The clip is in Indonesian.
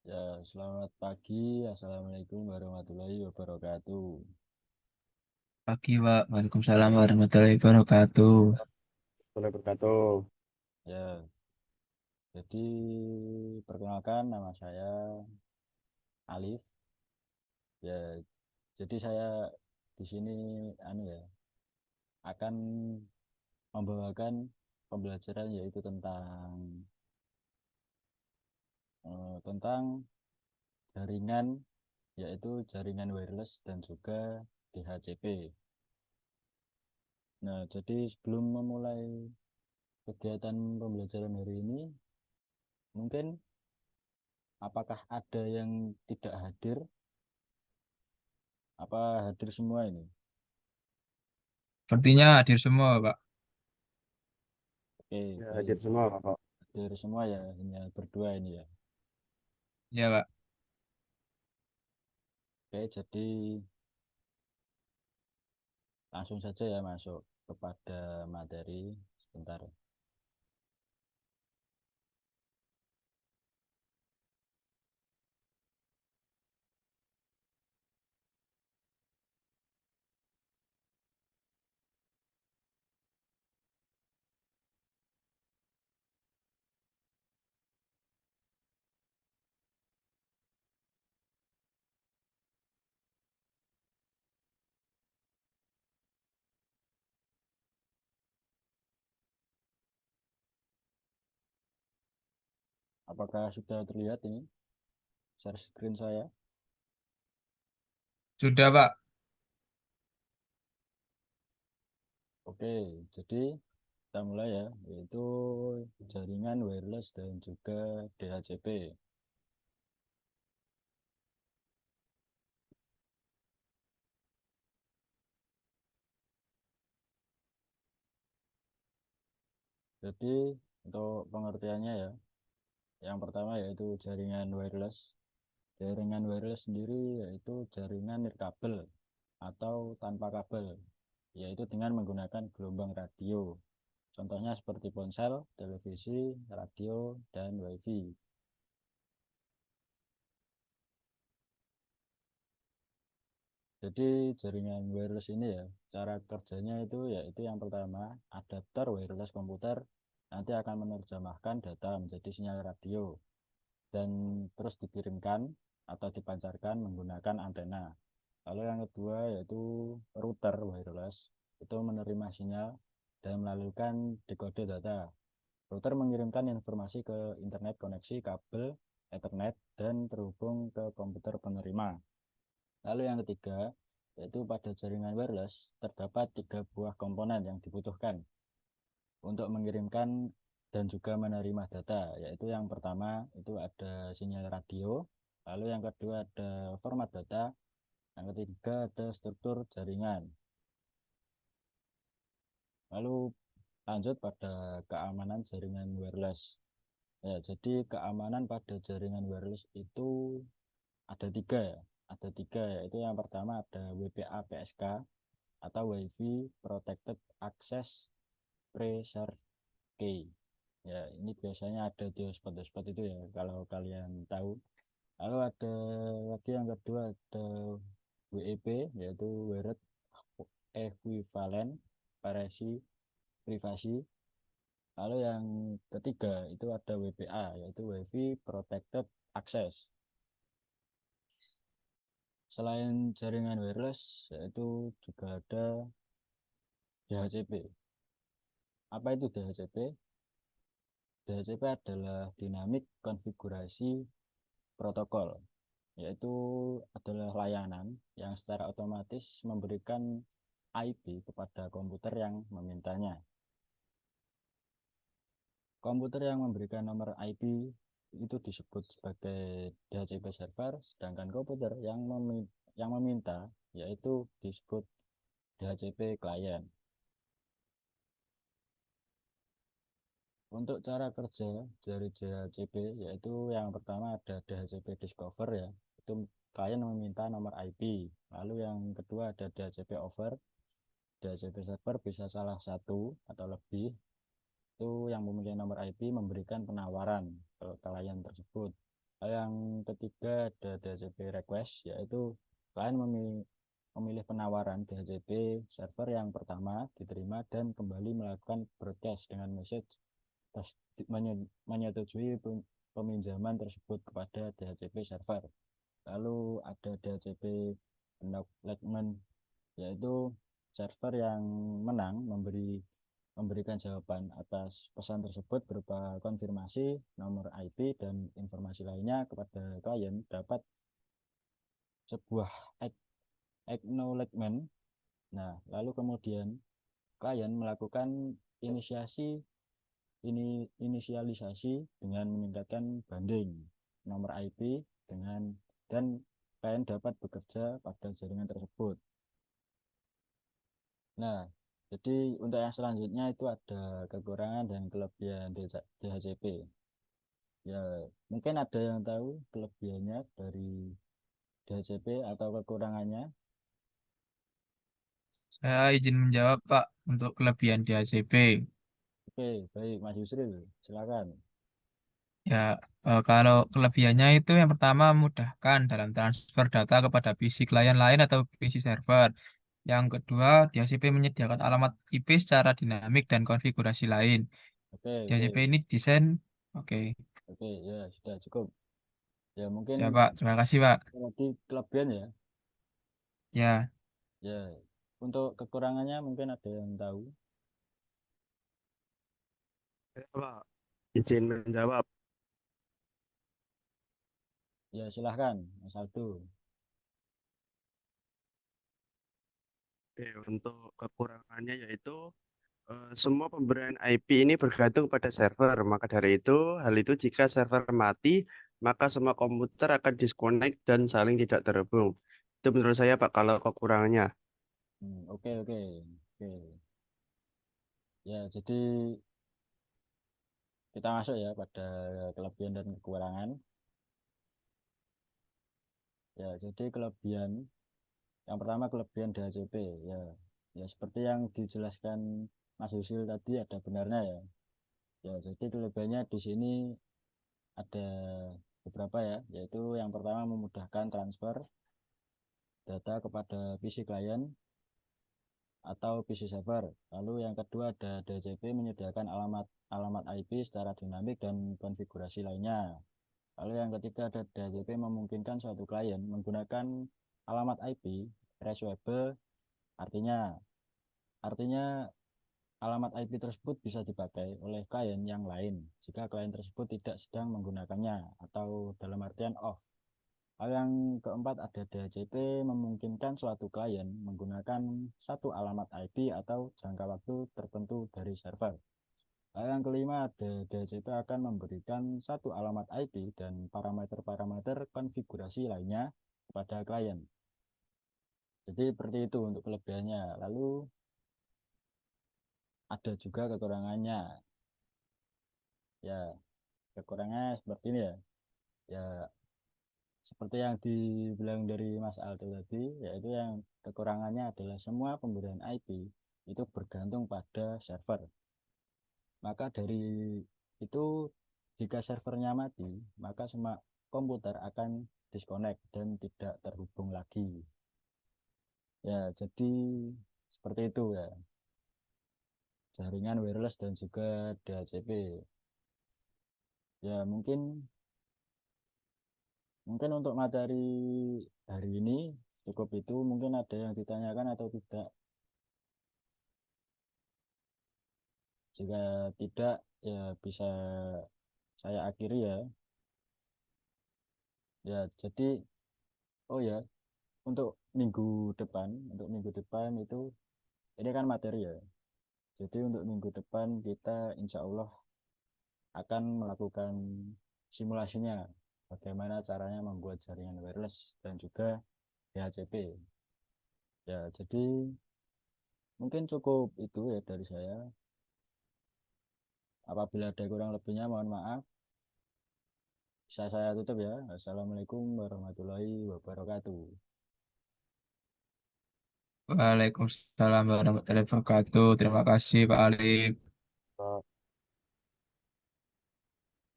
Ya, selamat pagi. Assalamualaikum warahmatullahi wabarakatuh. Pagi, Pak. Waalaikumsalam warahmatullahi wabarakatuh. Boleh berkata. Ya, jadi perkenalkan nama saya Alif. Ya, jadi saya di sini akan membawakan pembelajaran yaitu tentang jaringan yaitu jaringan wireless dan juga DHCP. Nah, jadi sebelum memulai kegiatan pembelajaran hari ini, mungkin apakah ada yang tidak hadir? Apa hadir semua ini? Sepertinya hadir semua, Pak. Oke, Ya, hadir baik. semua, Pak. Hadir semua ya, hanya berdua ini ya. Ya, Pak. Oke, jadi langsung saja ya masuk kepada materi sebentar. Apakah sudah terlihat ini share screen saya? Sudah, Pak. Oke, jadi kita mulai ya, yaitu jaringan wireless dan juga DHCP. Jadi untuk pengertiannya ya, yang pertama yaitu jaringan wireless. Jaringan wireless sendiri yaitu jaringan nirkabel atau tanpa kabel, yaitu dengan menggunakan gelombang radio. Contohnya seperti ponsel, televisi, radio, dan wifi. Jadi jaringan wireless ini ya, cara kerjanya itu yaitu yang pertama, adapter wireless komputer nanti akan menerjemahkan data menjadi sinyal radio dan terus dikirimkan atau dipancarkan menggunakan antena. Lalu yang kedua yaitu router wireless, itu menerima sinyal dan melalui dekode data. Router mengirimkan informasi ke internet koneksi kabel Ethernet dan terhubung ke komputer penerima. Lalu yang ketiga, yaitu pada jaringan wireless terdapat tiga buah komponen yang dibutuhkan untuk mengirimkan dan juga menerima data, yaitu yang pertama itu ada sinyal radio, lalu yang kedua ada format data, yang ketiga ada struktur jaringan. Lalu lanjut pada keamanan jaringan wireless. Ya, jadi keamanan pada jaringan wireless itu ada tiga ya. Ada tiga, yaitu yang pertama ada WPA PSK atau Wi-Fi Protected Access Preserved Key. Ya, ini biasanya ada di hotspot-hotspot itu ya, kalau kalian tahu. Lalu ada lagi yang kedua ada WEP, yaitu Wired Equivalent Privasi. Lalu yang ketiga itu ada WPA, yaitu Wi-Fi Protected Access. Selain jaringan wireless, yaitu juga ada DHCP. Apa itu DHCP? DHCP adalah Dynamic Konfigurasi Protokol, yaitu adalah layanan yang secara otomatis memberikan IP kepada komputer yang memintanya. Komputer yang memberikan nomor IP itu disebut sebagai DHCP server, sedangkan komputer yang meminta yaitu disebut DHCP client. Untuk cara kerja dari DHCP yaitu yang pertama ada DHCP discover ya, itu klien meminta nomor IP. Lalu yang kedua ada DHCP over. DHCP server bisa salah satu atau lebih, itu yang memiliki nomor IP memberikan penawaran ke klien tersebut. Yang ketiga ada DHCP request, yaitu klien memilih penawaran DHCP server yang pertama diterima dan kembali melakukan broadcast dengan message menyetujui peminjaman tersebut kepada DHCP server. Lalu ada DHCP acknowledgement, yaitu server yang menang memberikan jawaban atas pesan tersebut berupa konfirmasi nomor IP dan informasi lainnya kepada klien dapat sebuah acknowledgement. Nah, lalu kemudian klien melakukan inisialisasi dengan meningkatkan banding nomor IP dan klien dapat bekerja pada jaringan tersebut. Nah, jadi untuk yang selanjutnya itu ada kekurangan dan kelebihan DHCP. Ya, mungkin ada yang tahu kelebihannya dari DHCP atau kekurangannya. Saya izin menjawab, Pak, untuk kelebihan DHCP. Oke, baik Mas Yusril, silakan. Ya, kalau kelebihannya itu yang pertama memudahkan dalam transfer data kepada PC klien lain atau PC server. Yang kedua, DHCP menyediakan alamat IP secara dinamik dan konfigurasi lain. Oke, oke, DHCP ini desain, oke. oke, ya sudah cukup. Ya mungkin Siap, Pak. Terima kasih, Pak. tadi kelebihan ya. Ya, Ya, untuk kekurangannya mungkin ada yang tahu. Ya, Pak. Izin menjawab. Ya silahkan, Mas Aldo. Oke, untuk kekurangannya yaitu semua pemberian IP ini bergantung pada server. Maka dari itu, hal itu jika server mati, maka semua komputer akan disconnect dan saling tidak terhubung. Itu menurut saya, Pak, kalau kekurangannya. Oke, oke, oke. Ya, jadi kita masuk ya pada kelebihan dan kekurangan. Ya, jadi kelebihan yang pertama kelebihan DHCP ya. Ya seperti yang dijelaskan Mas Yusil tadi ada benarnya ya. Ya, jadi kelebihannya di sini ada beberapa ya, yaitu yang pertama memudahkan transfer data kepada PC klien atau PC server. Lalu yang kedua ada DHCP menyediakan alamat IP secara dinamik dan konfigurasi lainnya. Lalu yang ketiga ada DHCP memungkinkan suatu klien menggunakan alamat IP reusable, artinya artinya alamat IP tersebut bisa dipakai oleh klien yang lain jika klien tersebut tidak sedang menggunakannya atau dalam artian off. Hal yang keempat ada DHCP memungkinkan suatu klien menggunakan satu alamat IP atau jangka waktu tertentu dari server. Hal yang kelima ada DHCP akan memberikan satu alamat IP dan parameter-parameter konfigurasi lainnya kepada klien. Jadi seperti itu untuk kelebihannya. Lalu ada juga kekurangannya. Ya, kekurangannya seperti ini ya. Ya, seperti yang dibilang dari Mas Aldo tadi, yaitu yang kekurangannya adalah semua pemberian IP itu bergantung pada server. Maka dari itu, jika servernya mati, maka semua komputer akan disconnect dan tidak terhubung lagi. Ya, jadi seperti itu ya. Jaringan wireless dan juga DHCP. Ya, mungkin untuk materi hari ini cukup itu. Mungkin ada yang ditanyakan atau tidak. Jika tidak, ya bisa saya akhiri ya. Ya, jadi oh ya, untuk minggu depan itu ini kan materi ya. Jadi untuk minggu depan kita insya Allah akan melakukan simulasinya. Bagaimana caranya membuat jaringan wireless dan juga DHCP. Ya, jadi mungkin cukup itu ya dari saya. Apabila ada kurang lebihnya mohon maaf. Bisa saya tutup ya. Assalamualaikum warahmatullahi wabarakatuh. Waalaikumsalam warahmatullahi wabarakatuh. Terima kasih, Pak Alif. Pak.